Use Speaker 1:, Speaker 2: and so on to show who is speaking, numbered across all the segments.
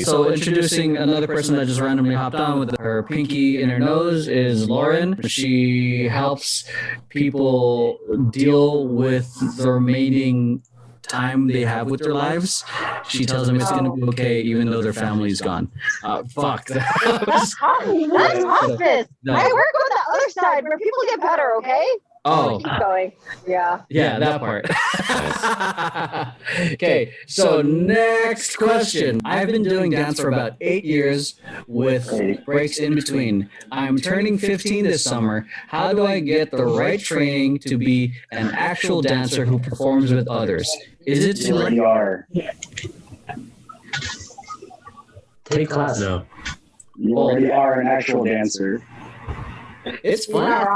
Speaker 1: So introducing another person that just randomly hopped on with her pinky in her nose is Lauren. She helps people deal with the remaining time they have with their lives. She tells them it's going to be okay even though their family's gone. Fuck.
Speaker 2: That's hospice.
Speaker 1: No.
Speaker 2: I work on the other side where people get better, okay?
Speaker 1: Oh,
Speaker 2: Keep going. Yeah.
Speaker 1: yeah, that part. Okay, so next question. I've been doing dance for about 8 years with breaks in between. I'm turning 15 this summer. How do I get the right training to be an actual dancer who performs with others? Is it too late?
Speaker 3: You are.
Speaker 4: Take class.
Speaker 5: No.
Speaker 3: You already are an actual dancer.
Speaker 1: It's fun.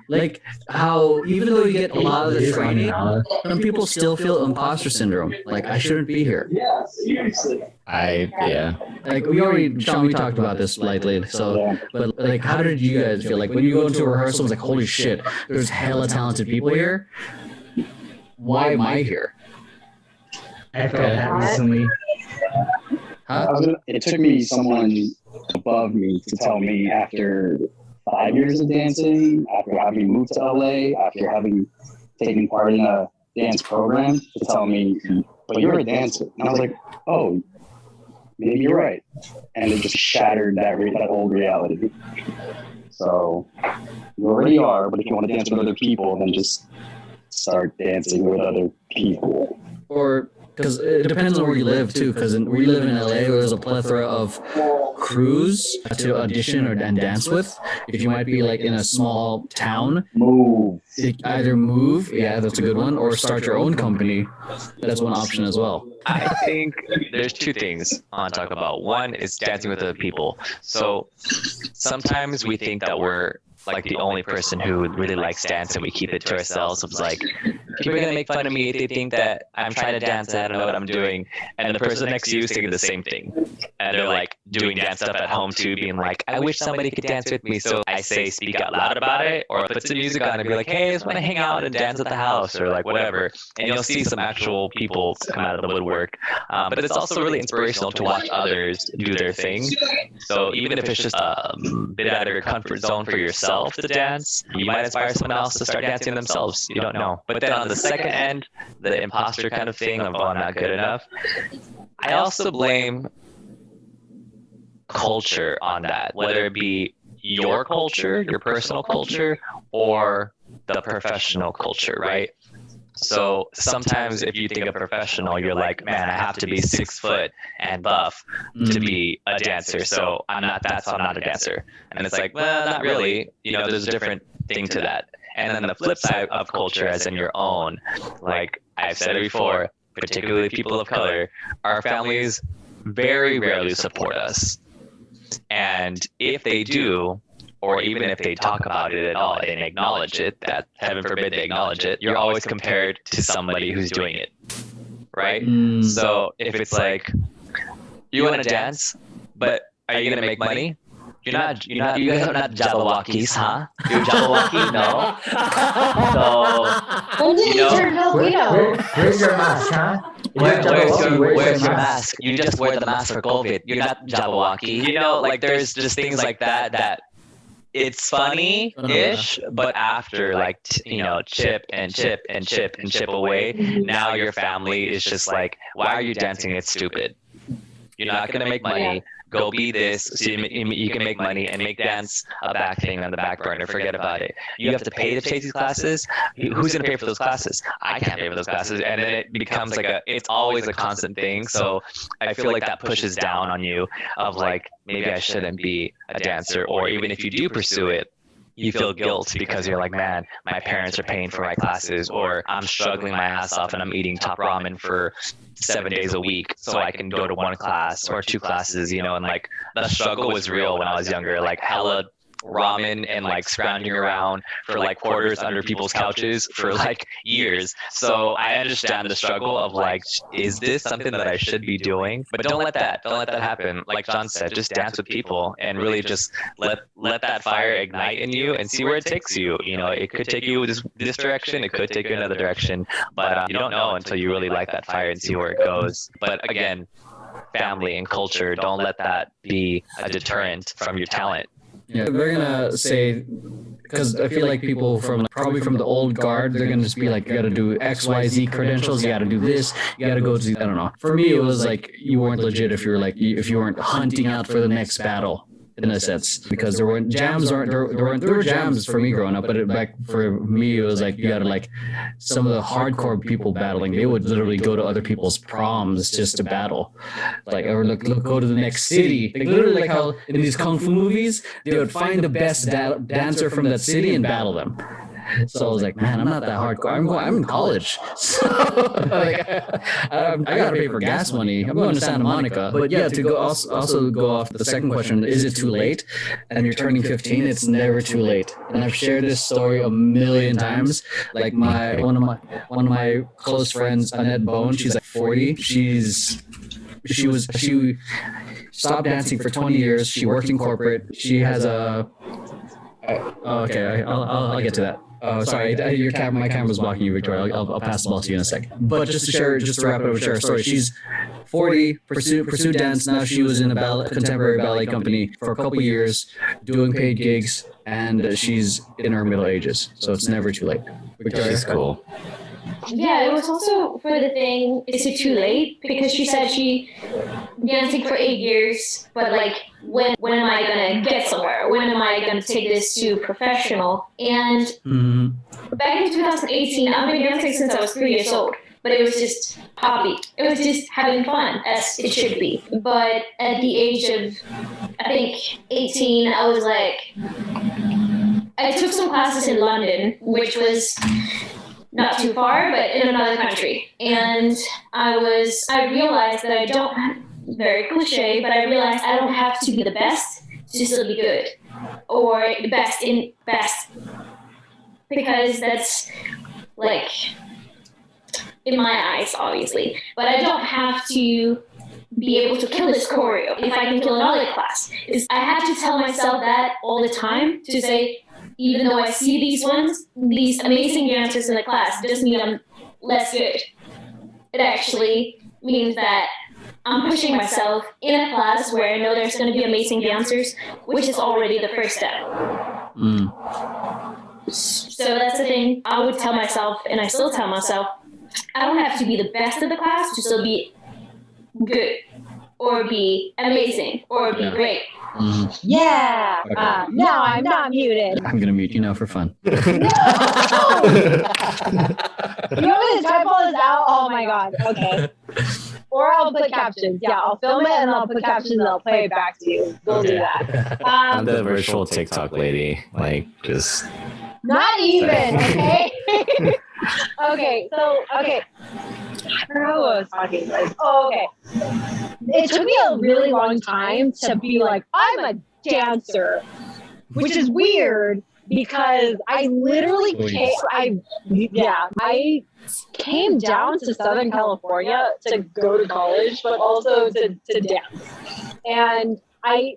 Speaker 1: Like how even though you get a lot of the training, some people still feel imposter syndrome. Like I shouldn't be here.
Speaker 3: Yeah, seriously.
Speaker 4: Yeah.
Speaker 1: Like Sean, we talked about this lightly. So, but like, how did you guys feel? Like when you go into a rehearsal, it's like, holy shit, there's hella talented people here. Why am I here?
Speaker 4: I felt that recently.
Speaker 1: Huh?
Speaker 3: It took me someone above me to tell me after 5 years of dancing, after having moved to LA, after having taken part in a dance program, to tell me, but you're a dancer. And I was like, oh, maybe you're right. And it just shattered that old reality. So you already are, but if you want to dance with other people, then just start dancing with other people.
Speaker 1: Or because it depends on where you live too. Because we live in LA, where there's a plethora of crews to audition and dance with. If you might be like in a small town, either move, yeah, that's a good one, or start your own company. That's one option as well.
Speaker 5: I think there's two things I want to talk about. One is dancing with other people. So sometimes we think that we're like the only person who really likes dance and we keep it to ourselves. It's like, people are going to make fun of me if they think that I'm trying to dance and I don't know what I'm doing. And the person next to you is thinking the same thing. And they're like doing dance stuff at home too, being like, I wish somebody could dance with me. So I say, speak out loud about it, or put some music on and be like, hey, I just want to hang out and dance at the house, or like whatever. And you'll see some actual people come out of the woodwork. But it's also really inspirational to watch others do their thing. So even if it's just a bit out of your comfort zone for yourself to dance, you might inspire someone else to start dancing themselves. You don't know. But then on the second end, the imposter kind of thing of, oh, I'm not good enough, I also blame culture on that, whether it be your culture, your personal culture, or the professional culture, right? So sometimes if you think of professional, you're like, man, I have to be 6 foot and buff to be a dancer. So I'm not that, so I'm not a dancer. And it's like, well, not really. You know, there's a different thing to that. And then the flip side of culture, as in your own, like I've said it before, particularly people of color, our families very rarely support us. And if they do, or even if they talk about it at all and acknowledge it, that heaven forbid they acknowledge it, you're always compared to somebody who's doing it, right? So if it's like, you want to dance, but are you going to make money? You guys are not Jabberwockies, huh? You're Jabberwocky? No. So, you know,
Speaker 4: Where's your mask, huh?
Speaker 5: Where's your mask? You just wear the mask for COVID. You're not Jabberwocky. You know, like there's just things like that it's funny-ish, but after like, chip and chip and chip and chip away, now your family is just like, why are you dancing? It's stupid. You're not going to make money. Go be this so you can make money and make dance a back thing on the back burner. Forget about it. You have to pay to take these classes. Who's going to pay for those classes? I can't pay for those classes. And then it becomes like it's always a constant thing. So I feel like that pushes down on you of like, maybe I shouldn't be a dancer. Or even if you do pursue it, you feel guilt because you're like, man, my parents are paying for my classes, or I'm struggling my ass off and I'm eating top ramen for 7 days a week so I can go to one class or 2 classes, and like the struggle was real when I was younger, like hella ramen and like scrounging around for like quarters under people's couches for like years. So I understand the struggle of like, is this something that I should be doing? But don't let that happen. Like John said, just dance with people and really just let that fire ignite in you and see where it takes you. It could take you this direction, it could take you another direction, but you don't know until you really light that fire and see where it goes. But again, family and culture. Don't let that be a deterrent from your talent.
Speaker 1: Yeah, they're gonna say, because I feel like people from probably from the old guard, they're gonna just be like, you gotta do X, Y, Z credentials, you gotta do this, you gotta go to, I don't know. For me, it was like you weren't legit if if you weren't hunting out for the next battle. In a sense, because there were jams for me growing up, but back for me it was like you gotta like some of the hardcore people battling. They would literally go to other people's proms just to battle, like or look go to the next city. Like literally like how in these kung fu movies they would find the best dancer from that city and battle them. So I was like, man, I'm not that hardcore. I'm in college, so like, I gotta pay for gas money. I'm going to Santa Monica. But yeah, to go also go off the second question, is it too late? And you're turning 15. It's never too late. And I've shared this story a million times. Like one of my close friends, Annette Bone. She's like 40. She stopped dancing for 20 years. She worked in corporate. She has a. Okay, I'll get to that. Sorry, my camera's blocking you, Victoria. I'll pass the ball to you in a sec. But just to wrap it up, share a story. She's 40, pursued dance. Now she was in a contemporary ballet company for a couple years, doing paid gigs, and she's in her middle ages. So it's never too late. Victoria,
Speaker 4: She's cool.
Speaker 6: Yeah, it was also for the thing, is it too late? Because she said she dancing for 8 years, but like, when am I gonna get somewhere? When am I gonna take this to professional? And back in 2018, I've been dancing since I was 3 years old. But it was just hobby. It was just having fun, as it should be. But at the age of, I think, 18, I was like, I took some classes in London, which was not too far, but in another country. And I realized that very cliche, but I realized I don't have to be the best to still be good. Or the best. Because that's, like, in my eyes, obviously. But I don't have to be able to kill this choreo if I can kill another class. I have to tell myself that all the time to say, even though I see these amazing dancers in the class, it doesn't mean I'm less good. It actually means that I'm pushing myself in a class where I know there's going to be amazing dancers, which is already the first step. So that's the thing I would tell myself, and I still tell myself, I don't have to be the best of the class to still be good, or be amazing, or be great.
Speaker 2: Yeah.
Speaker 1: Okay.
Speaker 2: No, I'm not muted.
Speaker 1: I'm gonna mute you now for fun.
Speaker 2: No! You want me to type all this out? Oh my god. Okay. Or I'll put captions. Yeah, I'll film it and I'll put captions and I'll play it back to you. We'll do that.
Speaker 4: I'm the virtual TikTok lady. Like, just.
Speaker 2: Not even, okay? Okay. I forgot what I was talking about. Oh, okay. It took me a really long time to be like, I'm a dancer, which is weird because I literally I came down to Southern California to go to college, but also to dance. And I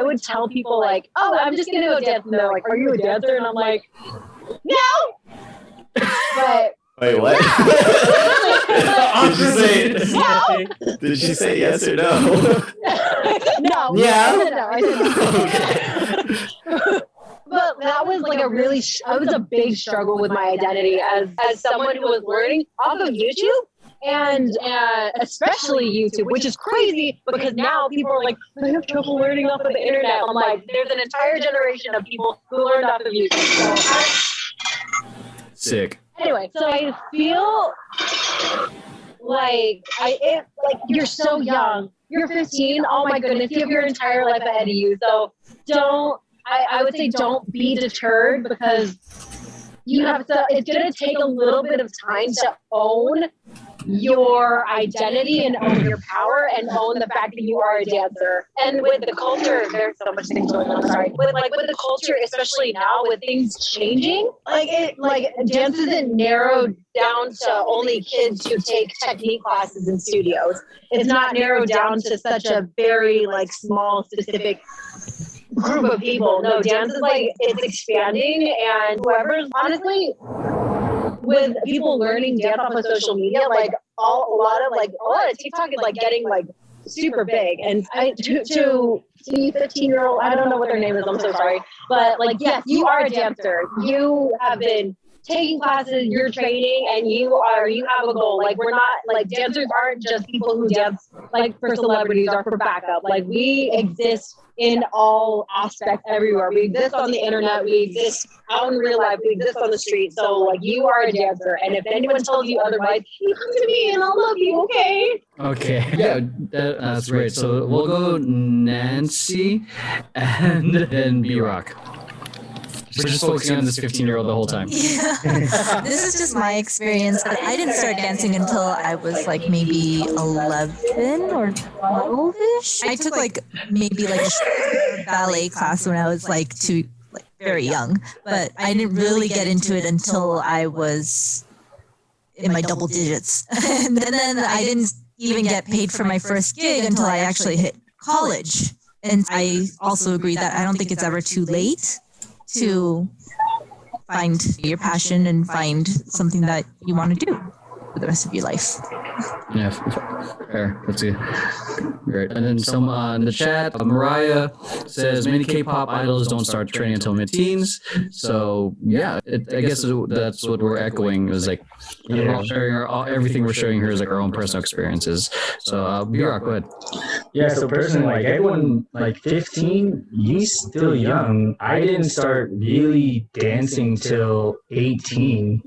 Speaker 2: would tell people like, oh, I'm just gonna go dance, and they're like, are you a dancer? And I'm like, no. But
Speaker 4: Wait, what? Did she say yes or no?
Speaker 2: no.
Speaker 4: Yeah.
Speaker 2: I said no. But that was like it was a big struggle with my identity as someone who was learning off of YouTube. And especially YouTube, which is crazy because now people are like, I have trouble learning off of the internet. I'm like, there's an entire generation of people who learned off of YouTube. So
Speaker 1: Sick.
Speaker 2: anyway, so I feel like you're so young. You're 15. Oh my goodness, you have your entire life ahead of you. So I would say don't be deterred because it's going to take a little bit of time to own your identity and own your power and own the fact that you are a dancer. And with the culture, there's so much things going on. Sorry. With the culture, especially now with things changing, dance isn't narrowed down to only kids who take technique classes in studios. It's not narrowed down to such a very small specific group of people. No, dance is it's expanding, and whoever's honestly with people learning dance off of social media, a lot of TikTok is getting super big. And to you 15-year-old, I don't know what their name is, I'm so sorry. But like, yes, you are a dancer. You have been taking classes, you're training, and you have a goal. Like, we're not, like, dancers aren't just people who dance like for celebrities or for backup. Like, we exist in all aspects everywhere. We exist on the internet, we exist out in real life, we exist on the street. So like, you are a dancer, and if anyone tells you otherwise, you come to me and I'll love you, okay?
Speaker 1: Okay, yeah, that's great. So we'll go Nancy and then B-Rock. We're just focusing on this 15-year-old the whole time.
Speaker 7: Yeah. This is just my experience. I didn't start dancing until I was like maybe 11 or 12-ish. I took like maybe like a ballet class when I was like very young, but I didn't really get into it until I was in my double digits. And then I didn't even get paid for my first gig until I actually hit college. And I also agree that I don't think it's ever too late to find your passion and find something that you want to do for the rest of your life.
Speaker 1: Yeah, fair. Let's see. Great. And then some in the chat, Mariah says many K-pop idols don't start training until mid-teens. So yeah, I guess that's what we're echoing. Is like we're all sharing everything we're sharing here is like our own personal experiences. So B-Rock, go ahead.
Speaker 8: Yeah, so personally, like everyone, like 15, you still young. I didn't start really dancing till 18.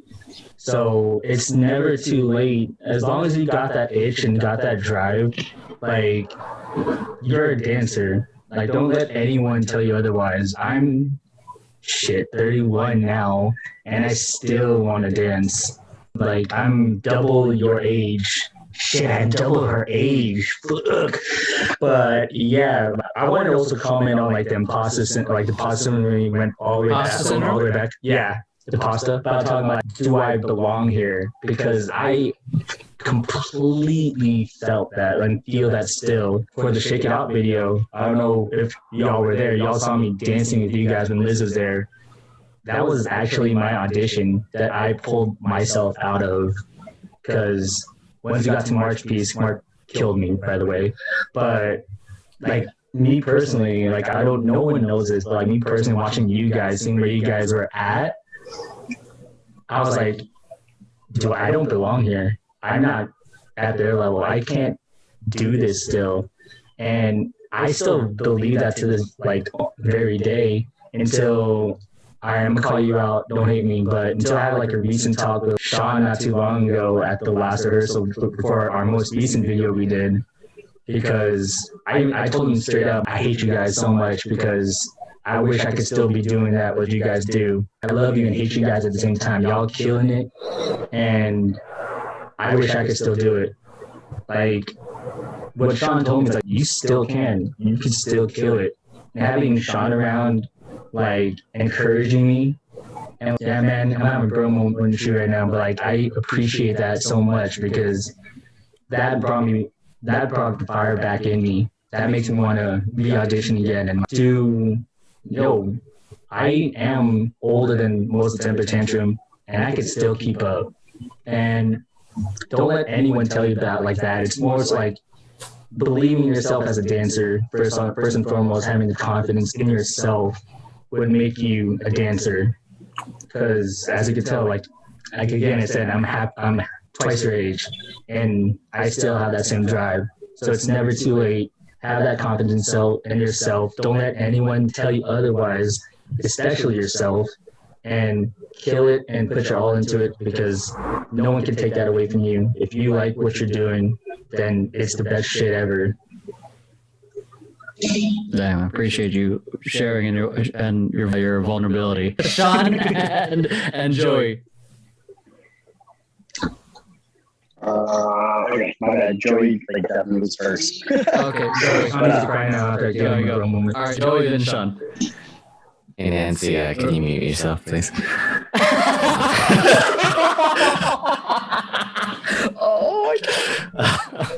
Speaker 8: So it's never too late. As long as you got that itch and got that drive, like, you're a dancer. Like, don't let anyone tell you otherwise. I'm 31 now, and I still want to dance. Like, I'm double your age. Shit, I'm double her age. Fuck. But yeah, I wanted to also comment on like the pasta, like the pasta when we went all the way back. Yeah. The pasta, about talking about do I belong here? Because I completely felt that and feel that still for the Shake It Out video. I don't know if y'all were there. Y'all saw me dancing with you guys when Liz was there. That was actually my audition that I pulled myself out of, because once we got to March Piece, Mark killed me, by the way. But like me personally, like I don't, no one knows this, but like me personally watching you guys, seeing where you guys were at, I was like, I don't belong here. I'm not at their level. I can't do this still. And I still believe that to this like very day, until I'm gonna call you out, don't hate me, but until I had like a recent talk with Sean not too long ago at the last rehearsal for our most recent video we did, because I told him straight up, I hate you guys so much because I wish I could still be doing that, what you guys do. I love you and hate you guys at the same time. Y'all killing it, and I wish I could still do it. Like, what Sean told me is like, you still can. You can still kill it. And having Sean around, like, encouraging me, and yeah, man, I'm having a bro moment with you right now, but like, I appreciate that so much, because that brought the fire back in me. That makes me want to re-audition again and do. Yo, I am older than most of Temper Tantrum, and I can still keep up. And don't let anyone tell you that like that. It's more like believing in yourself as a dancer, first and foremost, having the confidence in yourself would make you a dancer. Because as you can tell, like again, I said, I'm twice your age, and I still have that same drive. So it's never too late. Have that confidence in yourself. Don't let anyone tell you otherwise, especially yourself, and kill it and put your all into it, because no one can take that away from you. If you like what you're doing, then it's the best shit ever.
Speaker 1: Damn, I appreciate you sharing and your vulnerability, Sean and Joey.
Speaker 3: Okay, my bad. Joey, like, definitely was first.
Speaker 1: Okay, Joey. Go. All right, Joey, then Sean.
Speaker 4: Hey Nancy, can you mute yourself, please?
Speaker 1: Oh my God.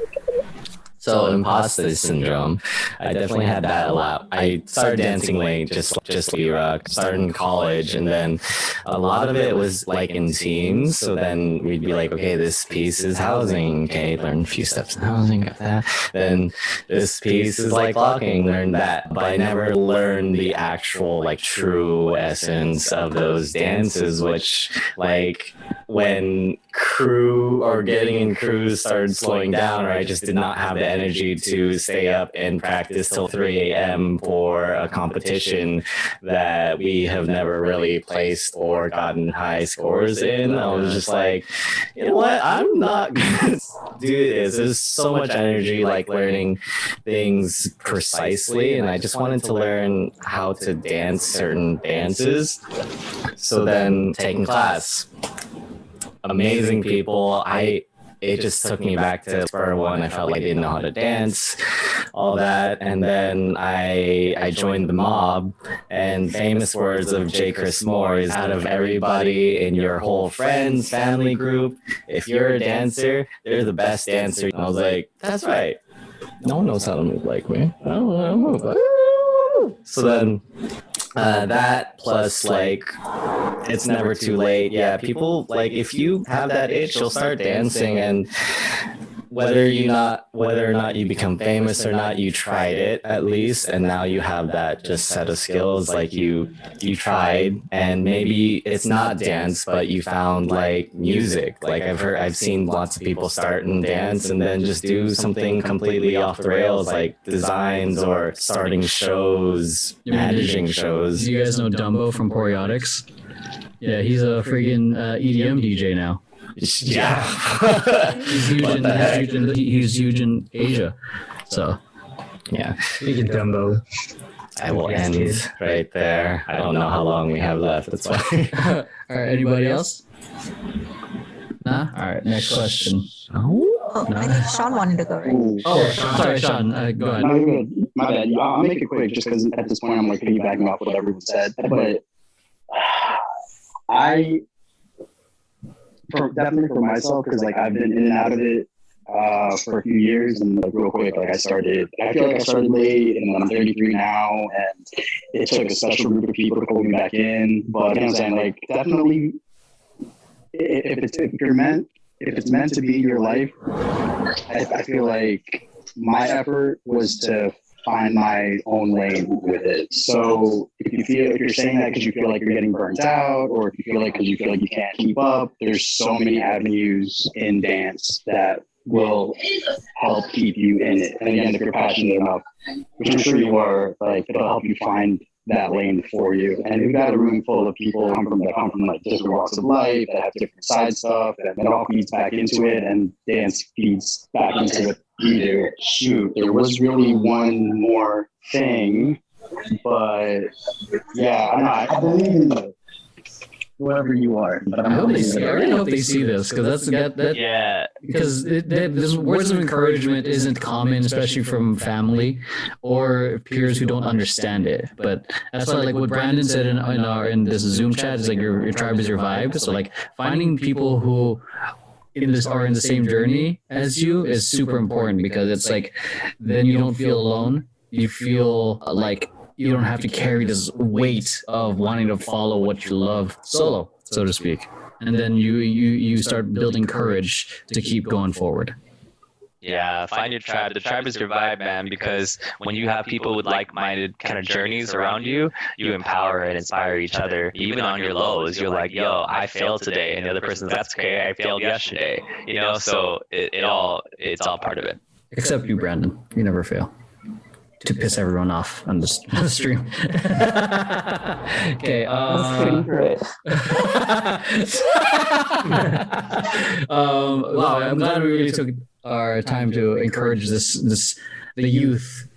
Speaker 4: So imposter syndrome, I definitely had that a lot. I started dancing late, just rock. Started in college, and then a lot of it was like in teams. So then we'd be like, okay, this piece is housing. Okay, learn a few steps in housing, got that. Then this piece is like locking, learn that. But I never learned the actual like true essence of those dances, which like when crew or getting in crews started slowing down, or I just did not have the energy to stay up and practice till 3 a.m. for a competition that we have never really placed or gotten high scores in. I was just like, you know what? I'm not gonna do this. There's so much energy like learning things precisely, and I just wanted to learn how to dance certain dances. So then taking class. Amazing people. It just took me back to spur one. I felt like I didn't know how to dance, all that. And then I joined the mob, and famous words of J. Chris Moore is, out of everybody in your whole friends, family group, if you're a dancer, they're the best dancer. And I was like, that's right. No one knows how to move like me. I don't know how to move. So then that plus like it's never too late. Yeah, people like if you have that itch, you'll start dancing, and whether or not you become famous or not, you tried it at least, and now you have that just set of skills. Like you tried, and maybe it's not dance, but you found like music. Like I've seen lots of people start and dance and then just do something completely off the rails, like designs or starting shows, managing shows.
Speaker 1: Do you guys know Dumbo from Poriotics? Yeah, he's a friggin' EDM DJ now.
Speaker 4: Yeah.
Speaker 1: He's huge in Asia. So,
Speaker 4: yeah.
Speaker 8: Speaking of Dumbo,
Speaker 4: I will end right there. I don't know how long we have left. That's why.
Speaker 1: All right, anybody else? Nah? All right, next question.
Speaker 7: Oh, I think Sean wanted to go, right?
Speaker 3: Ooh,
Speaker 1: Oh, sorry, Sean. Go ahead.
Speaker 3: no, you're good. My bad. I'll make it quick just because at this point I'm like piggybacking off what everyone said. But definitely for myself, because like I've been in and out of it for a few years, and like real quick, like I feel like I started late, and then I'm 33 now, and it took a special group of people to pull me back in. But you know what I'm saying, like definitely, if it's meant to be your life, I feel like my effort was to find my own lane with it. So if you're saying that because you feel like you're getting burnt out, or if you feel like because you feel like you can't keep up, there's so many avenues in dance that will help keep you in it. And again, if you're passionate enough, which I'm sure you are, like it'll help you find that lane for you. And we've got a room full of people that come from like different walks of life, that have different side stuff, and it all feeds back into it, and dance feeds back into what you do. Shoot, there was really one more thing, but yeah, I believe in you, whoever you are. But
Speaker 1: I really hope they see this, because that
Speaker 5: Yeah.
Speaker 1: because this words of encouragement isn't common, especially from family or peers who don't understand it. But that's why, like what Brandon said in this Zoom chat, is like your tribe is your vibe. So like finding people who are in the same journey as you is super important, because it's like then you don't feel alone. You feel like you don't have to carry this weight of wanting to follow what you love solo, so to speak. And then you start building courage to keep going forward.
Speaker 5: Yeah, find your tribe. The tribe is your vibe, man, because when you have people with like-minded kind of journeys around you, you empower and inspire each other. Even on your lows, you're like, yo, I failed today. And the other person's, that's okay, I failed yesterday. You know, so it's all part of it.
Speaker 1: Except you, Brandon. You never fail. To piss everyone off on the stream. Okay.
Speaker 2: That's pretty great.
Speaker 1: Wow, I'm glad we really took our time to encourage the youths